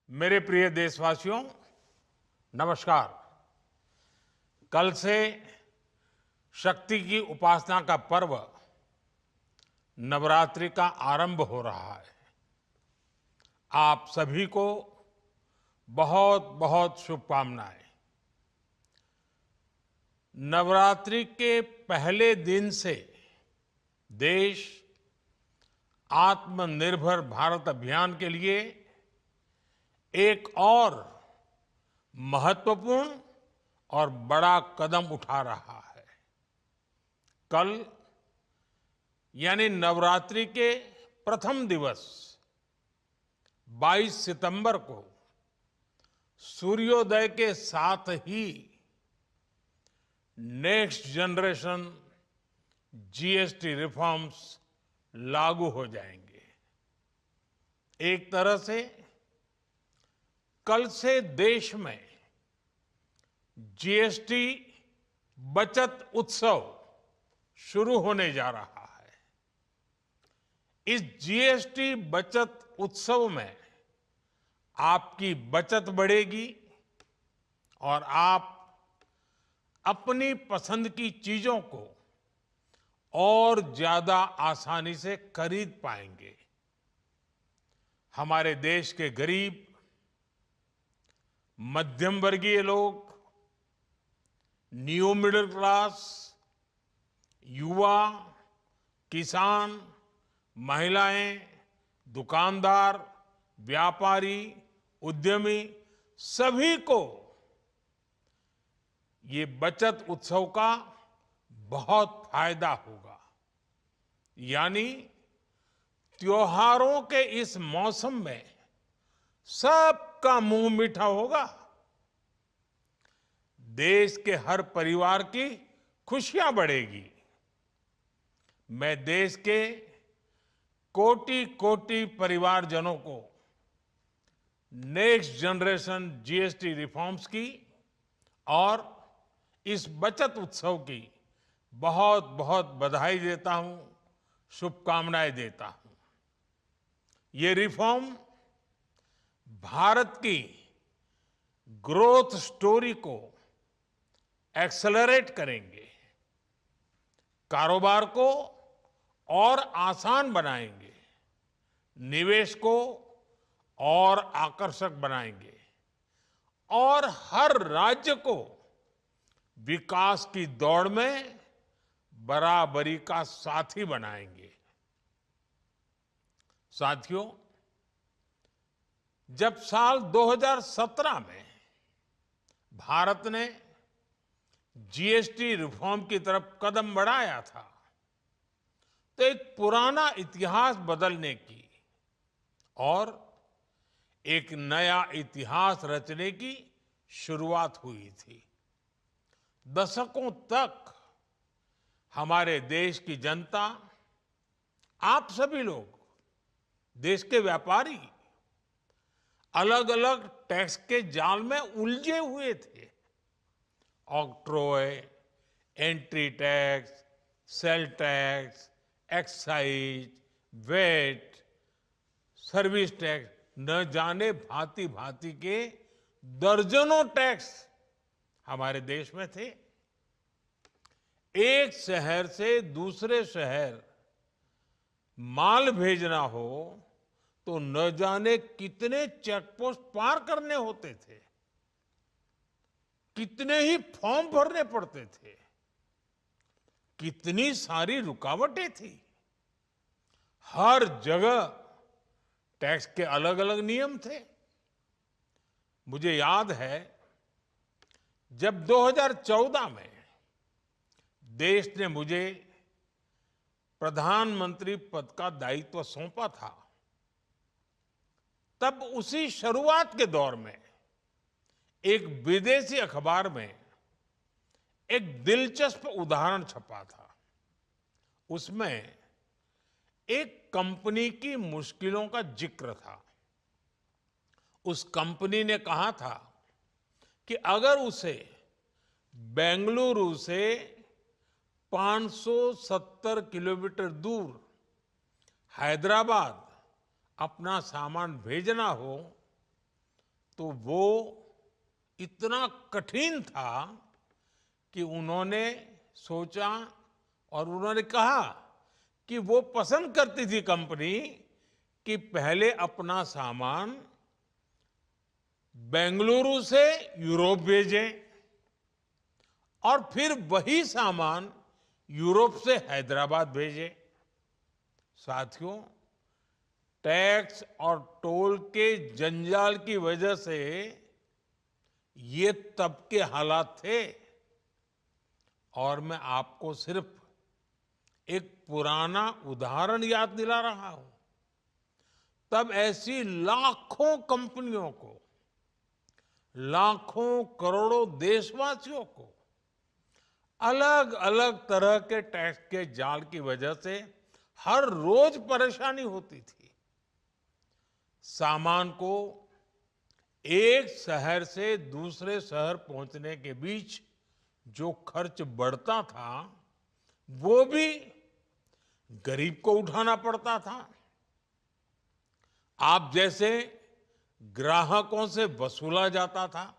मेरे प्रिय देशवासियों, नमस्कार। कल से शक्ति की उपासना का पर्व नवरात्रि का आरंभ हो रहा है। आप सभी को बहुत बहुत शुभकामनाएं। नवरात्रि के पहले दिन से देश आत्मनिर्भर भारत अभियान के लिए एक और महत्वपूर्ण और बड़ा कदम उठा रहा है। कल यानी नवरात्रि के प्रथम दिवस 22 सितंबर को सूर्योदय के साथ ही नेक्स्ट जनरेशन जीएसटी रिफॉर्म्स लागू हो जाएंगे। एक तरह से कल से देश में जीएसटी बचत उत्सव शुरू होने जा रहा है। इस जीएसटी बचत उत्सव में आपकी बचत बढ़ेगी और आप अपनी पसंद की चीजों को और ज्यादा आसानी से खरीद पाएंगे। हमारे देश के गरीब, मध्यम वर्गीय लोग, न्यू मिडिल क्लास, युवा, किसान, महिलाएं, दुकानदार, व्यापारी, उद्यमी, सभी को ये बचत उत्सव का बहुत फायदा होगा। यानी त्योहारों के इस मौसम में सबका मुंह मीठा होगा। देश के हर परिवार की खुशियां बढ़ेगी। मैं देश के कोटि कोटि परिवारजनों को नेक्स्ट जनरेशन जीएसटी रिफॉर्म्स की और इस बचत उत्सव की बहुत बहुत बधाई देता हूं, शुभकामनाएं देता हूं। ये रिफॉर्म भारत की ग्रोथ स्टोरी को एक्सेलरेट करेंगे, कारोबार को और आसान बनाएंगे, निवेश को और आकर्षक बनाएंगे और हर राज्य को विकास की दौड़ में बराबरी का साथी बनाएंगे। साथियों, जब साल 2017 में भारत ने जीएसटी रिफॉर्म की तरफ कदम बढ़ाया था, तो एक पुराना इतिहास बदलने की और एक नया इतिहास रचने की शुरुआत हुई थी। दशकों तक हमारे देश की जनता, आप सभी लोग, देश के व्यापारी अलग अलग टैक्स के जाल में उलझे हुए थे। Octroi, entry tax, sale tax, excise, VAT, service tax, न जाने भांति भांति के दर्जनों टैक्स हमारे देश में थे। एक शहर से दूसरे शहर माल भेजना हो तो न जाने कितने चेकपोस्ट पार करने होते थे, कितने ही फॉर्म भरने पड़ते थे, कितनी सारी रुकावटें थी। हर जगह टैक्स के अलग अलग नियम थे। मुझे याद है जब 2014 में देश ने मुझे प्रधानमंत्री पद का दायित्व सौंपा था, तब उसी शुरुआत के दौर में एक विदेशी अखबार में एक दिलचस्प उदाहरण छपा था। उसमें एक कंपनी की मुश्किलों का जिक्र था। उस कंपनी ने कहा था कि अगर उसे बेंगलुरु से 570 किलोमीटर दूर हैदराबाद अपना सामान भेजना हो तो वो इतना कठिन था कि उन्होंने सोचा और उन्होंने कहा कि वो पसंद करती थी कंपनी कि पहले अपना सामान बेंगलुरु से यूरोप भेजें और फिर वही सामान यूरोप से हैदराबाद भेजें। साथियों, टैक्स और टोल के जंजाल की वजह से ये तब के हालात थे। और मैं आपको सिर्फ एक पुराना उदाहरण याद दिला रहा हूं। तब ऐसी लाखों कंपनियों को, लाखों करोड़ों देशवासियों को अलग अलग तरह के टैक्स के जाल की वजह से हर रोज परेशानी होती थी। सामान को एक शहर से दूसरे शहर पहुंचने के बीच जो खर्च बढ़ता था वो भी गरीब को उठाना पड़ता था। आप जैसे ग्राहकों से वसूला जाता था।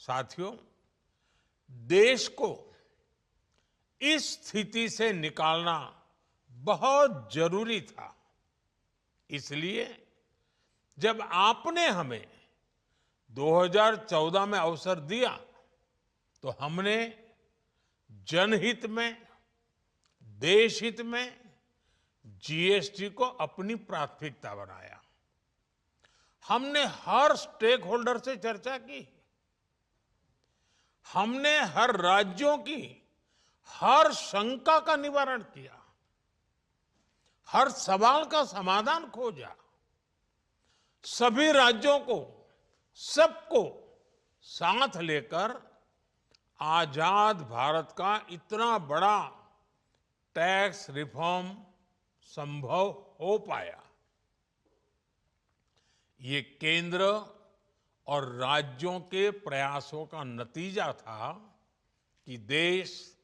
साथियों, देश को इस स्थिति से निकालना बहुत जरूरी था। इसलिए जब आपने हमें 2014 में अवसर दिया तो हमने जनहित में, देशहित में जीएसटी को अपनी प्राथमिकता बनाया। हमने हर स्टेक होल्डर से चर्चा की। हमने हर राज्यों की हर शंका का निवारण किया, हर सवाल का समाधान खोजा। सभी राज्यों को, सबको साथ लेकर आजाद भारत का इतना बड़ा टैक्स रिफॉर्म संभव हो पाया। ये केंद्र और राज्यों के प्रयासों का नतीजा था कि देश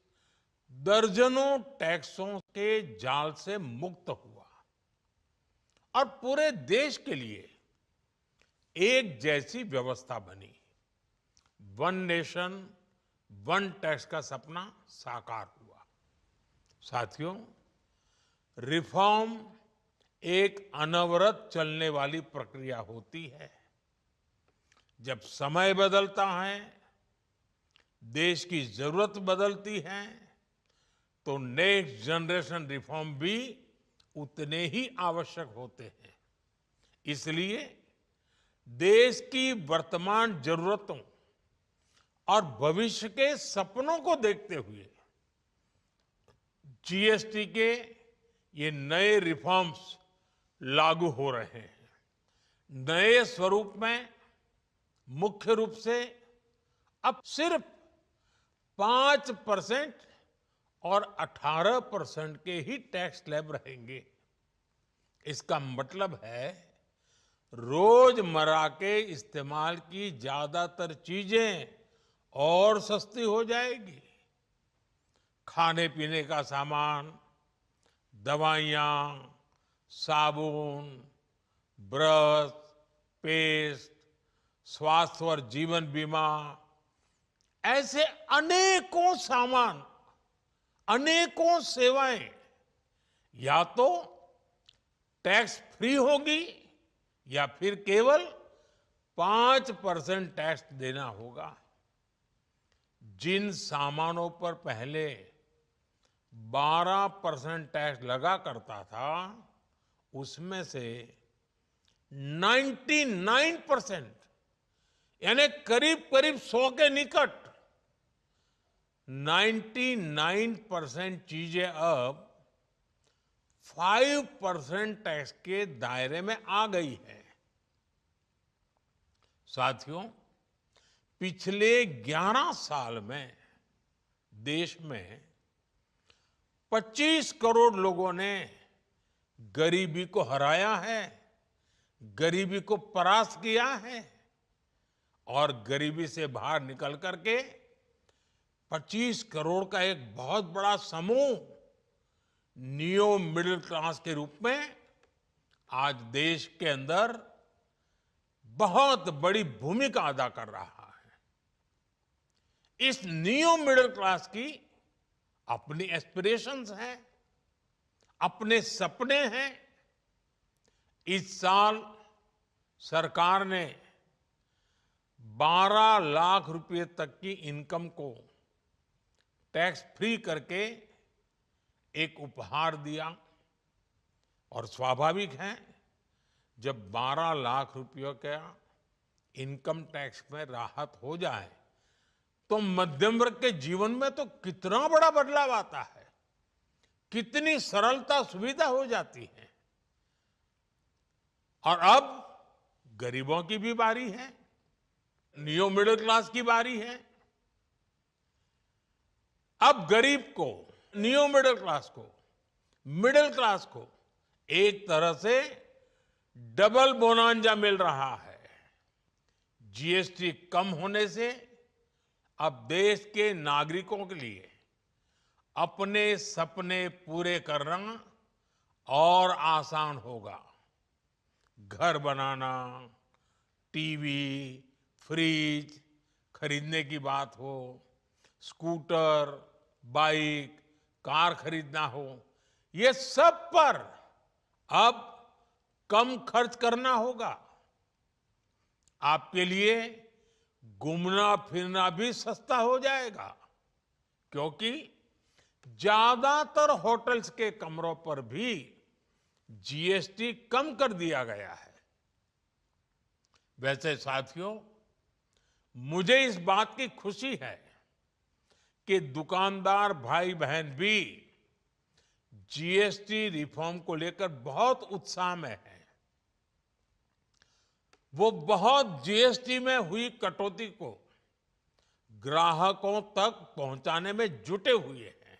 दर्जनों टैक्सों के जाल से मुक्त हुआ और पूरे देश के लिए एक जैसी व्यवस्था बनी। वन नेशन वन टैक्स का सपना साकार हुआ। साथियों, रिफॉर्म एक अनवरत चलने वाली प्रक्रिया होती है। जब समय बदलता है, देश की जरूरत बदलती है, तो नेक्स्ट जनरेशन रिफॉर्म भी उतने ही आवश्यक होते हैं। इसलिए देश की वर्तमान जरूरतों और भविष्य के सपनों को देखते हुए जीएसटी के ये नए रिफॉर्म्स लागू हो रहे हैं। नए स्वरूप में मुख्य रूप से अब सिर्फ 5% और 18% के ही टैक्स स्लैब रहेंगे। इसका मतलब है रोजमर्रा के इस्तेमाल की ज्यादातर चीजें और सस्ती हो जाएगी। खाने पीने का सामान, दवाइयाँ, साबुन, ब्रश, पेस्ट, स्वास्थ्य और जीवन बीमा, ऐसे अनेकों सामान, अनेकों सेवाएं या तो टैक्स फ्री होगी या फिर केवल 5% टैक्स देना होगा। जिन सामानों पर पहले 12% टैक्स लगा करता था, उसमें से 99% यानी करीब करीब 100 के निकट 99% चीजें अब 5% टैक्स के दायरे में आ गई है। साथियों, पिछले 11 साल में देश में 25 करोड़ लोगों ने गरीबी को हराया है, गरीबी को परास्त किया है और गरीबी से बाहर निकल करके 25 करोड़ का एक बहुत बड़ा समूह नियो मिडिल क्लास के रूप में आज देश के अंदर बहुत बड़ी भूमिका अदा कर रहा है। इस न्यू मिडिल क्लास की अपनी एस्पिरेशंस हैं, अपने सपने हैं। इस साल सरकार ने 12 लाख रुपए तक की इनकम को टैक्स फ्री करके एक उपहार दिया। और स्वाभाविक है, जब 12 लाख रुपयों का इनकम टैक्स में राहत हो जाए तो मध्यम वर्ग के जीवन में तो कितना बड़ा बदलाव आता है, कितनी सरलता सुविधा हो जाती है। और अब गरीबों की भी बारी है, न्यू मिडिल क्लास की बारी है। अब गरीब को, न्यू मिडिल क्लास को एक तरह से डबल बोनांजा मिल रहा है। जीएसटी कम होने से अब देश के नागरिकों के लिए अपने सपने पूरे करना और आसान होगा। घर बनाना, टीवी, फ्रिज खरीदने की बात हो, स्कूटर, बाइक, कार खरीदना हो, ये सब पर अब कम खर्च करना होगा। आपके लिए घूमना फिरना भी सस्ता हो जाएगा, क्योंकि ज्यादातर होटल्स के कमरों पर भी जीएसटी कम कर दिया गया है। वैसे साथियों, मुझे इस बात की खुशी है कि दुकानदार भाई बहन भी जीएसटी रिफॉर्म को लेकर बहुत उत्साह में हैं। वो बहुत जीएसटी में हुई कटौती को ग्राहकों तक पहुंचाने में जुटे हुए हैं।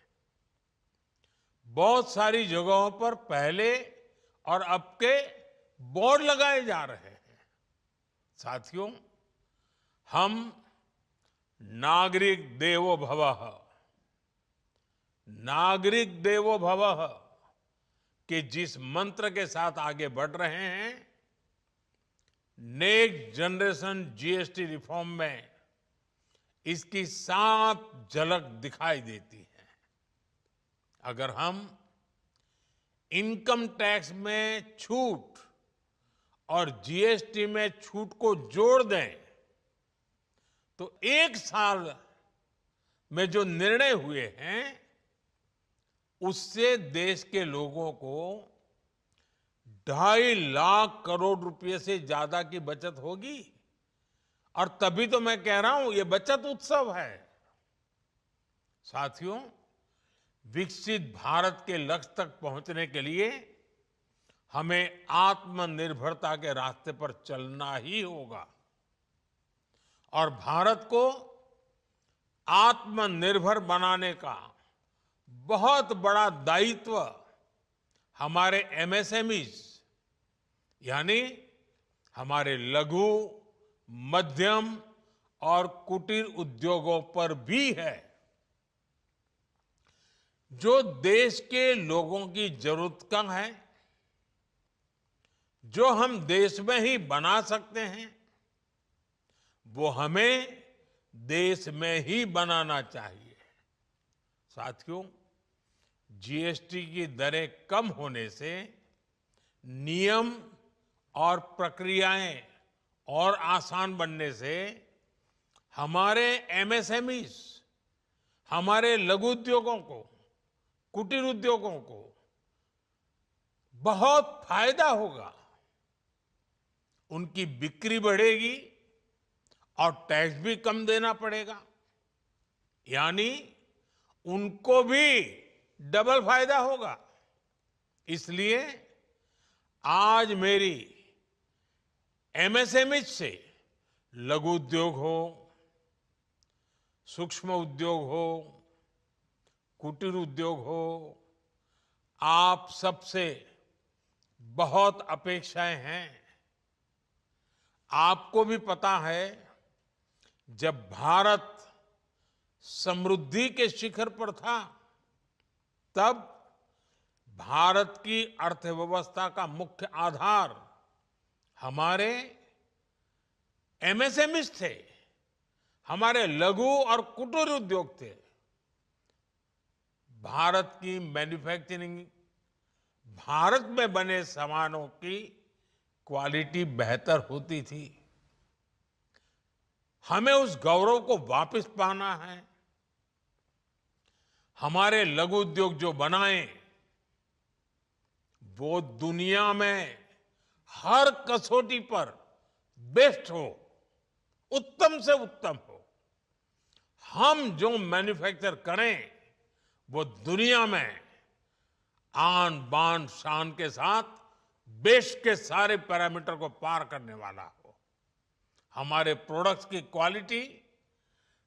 बहुत सारी जगहों पर पहले और अब के बोर्ड लगाए जा रहे हैं। साथियों, हम नागरिक देवो भवः, नागरिक देवो भवः के जिस मंत्र के साथ आगे बढ़ रहे हैं, नेक्स्ट जनरेशन जीएसटी रिफॉर्म में इसकी साफ झलक दिखाई देती है। अगर हम इनकम टैक्स में छूट और जीएसटी में छूट को जोड़ दें तो एक साल में जो निर्णय हुए हैं उससे देश के लोगों को 2.5 लाख करोड़ रुपए से ज्यादा की बचत होगी। और तभी तो मैं कह रहा हूं, ये बचत उत्सव है। साथियों, विकसित भारत के लक्ष्य तक पहुंचने के लिए हमें आत्मनिर्भरता के रास्ते पर चलना ही होगा। और भारत को आत्मनिर्भर बनाने का बहुत बड़ा दायित्व हमारे एमएसएमईज यानी हमारे लघु, मध्यम और कुटीर उद्योगों पर भी है, जो देश के लोगों की जरूरत का है, जो हम देश में ही बना सकते हैं, वो हमें देश में ही बनाना चाहिए। साथियों, जीएसटी की दरें कम होने से नियम और प्रक्रियाएं और आसान बनने से हमारे एमएसएमईज, हमारे लघु उद्योगों को, कुटीर उद्योगों को बहुत फायदा होगा। उनकी बिक्री बढ़ेगी और टैक्स भी कम देना पड़ेगा, यानी उनको भी डबल फायदा होगा। इसलिए आज मेरी एमएसएमई से लघु उद्योग हो, सूक्ष्म उद्योग हो, कुटीर उद्योग हो, आप सबसे बहुत अपेक्षाएं हैं। आपको भी पता है, जब भारत समृद्धि के शिखर पर था, तब भारत की अर्थव्यवस्था का मुख्य आधार हमारे एमएसएमईज थे, हमारे लघु और कुटीर उद्योग थे। भारत की मैन्युफैक्चरिंग, भारत में बने सामानों की क्वालिटी बेहतर होती थी। हमें उस गौरव को वापस पाना है। हमारे लघु उद्योग जो बनाए वो दुनिया में हर कसौटी पर बेस्ट हो, उत्तम से उत्तम हो। हम जो मैन्युफैक्चर करें वो दुनिया में आन बान शान के साथ बेस्ट के सारे पैरामीटर को पार करने वाला हो। हमारे प्रोडक्ट्स की क्वालिटी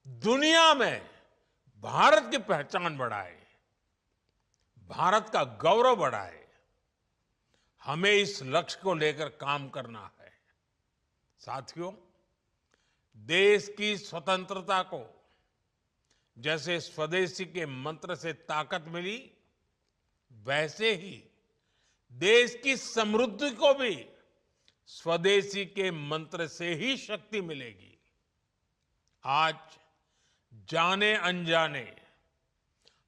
दुनिया में भारत की पहचान बढ़ाए, भारत का गौरव बढ़ाए। हमें इस लक्ष्य को लेकर काम करना है। साथियों, देश की स्वतंत्रता को जैसे स्वदेशी के मंत्र से ताकत मिली, वैसे ही देश की समृद्धि को भी स्वदेशी के मंत्र से ही शक्ति मिलेगी। आज जाने अनजाने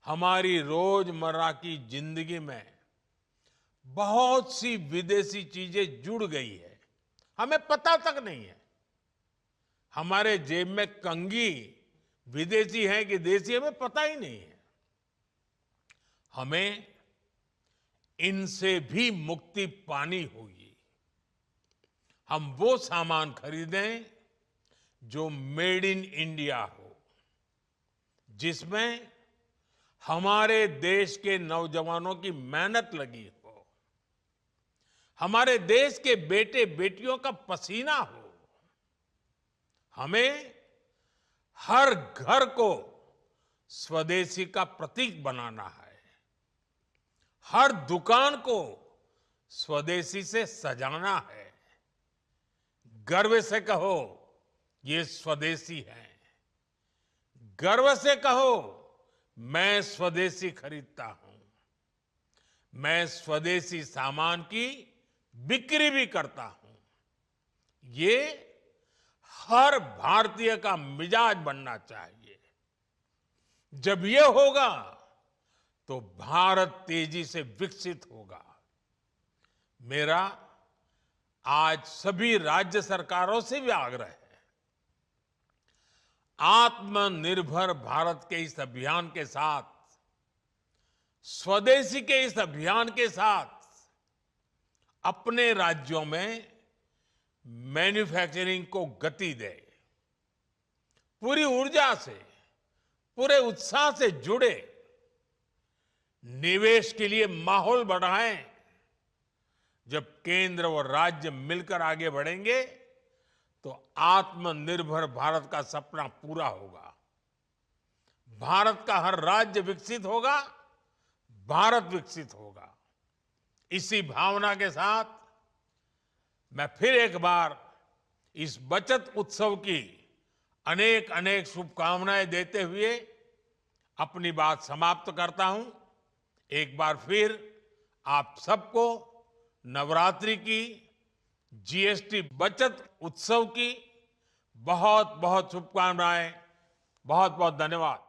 हमारी रोजमर्रा की जिंदगी में बहुत सी विदेशी चीजें जुड़ गई है, हमें पता तक नहीं है। हमारे जेब में कंघी विदेशी है कि देसी, हमें पता ही नहीं है। हमें इनसे भी मुक्ति पानी होगी। हम वो सामान खरीदें जो मेड इन इंडिया हो, जिसमें हमारे देश के नौजवानों की मेहनत लगी हो, हमारे देश के बेटे बेटियों का पसीना हो। हमें हर घर को स्वदेशी का प्रतीक बनाना है, हर दुकान को स्वदेशी से सजाना है। गर्व से कहो ये स्वदेशी है, गर्व से कहो मैं स्वदेशी खरीदता हूं, मैं स्वदेशी सामान की बिक्री भी करता हूं। ये हर भारतीय का मिजाज बनना चाहिए। जब ये होगा तो भारत तेजी से विकसित होगा। मेरा आज सभी राज्य सरकारों से भी आग्रह है, आत्मनिर्भर भारत के इस अभियान के साथ, स्वदेशी के इस अभियान के साथ अपने राज्यों में मैन्युफैक्चरिंग को गति दे। पूरी ऊर्जा से, पूरे उत्साह से जुड़े, निवेश के लिए माहौल बढ़ाएं। जब केंद्र और राज्य मिलकर आगे बढ़ेंगे तो आत्मनिर्भर भारत का सपना पूरा होगा। भारत का हर राज्य विकसित होगा, भारत विकसित होगा। इसी भावना के साथ मैं फिर एक बार इस बचत उत्सव की अनेक अनेक शुभकामनाएं देते हुए अपनी बात समाप्त करता हूं। एक बार फिर आप सबको नवरात्रि की, जीएसटी बचत उत्सव की बहुत बहुत शुभकामनाएं। बहुत बहुत धन्यवाद।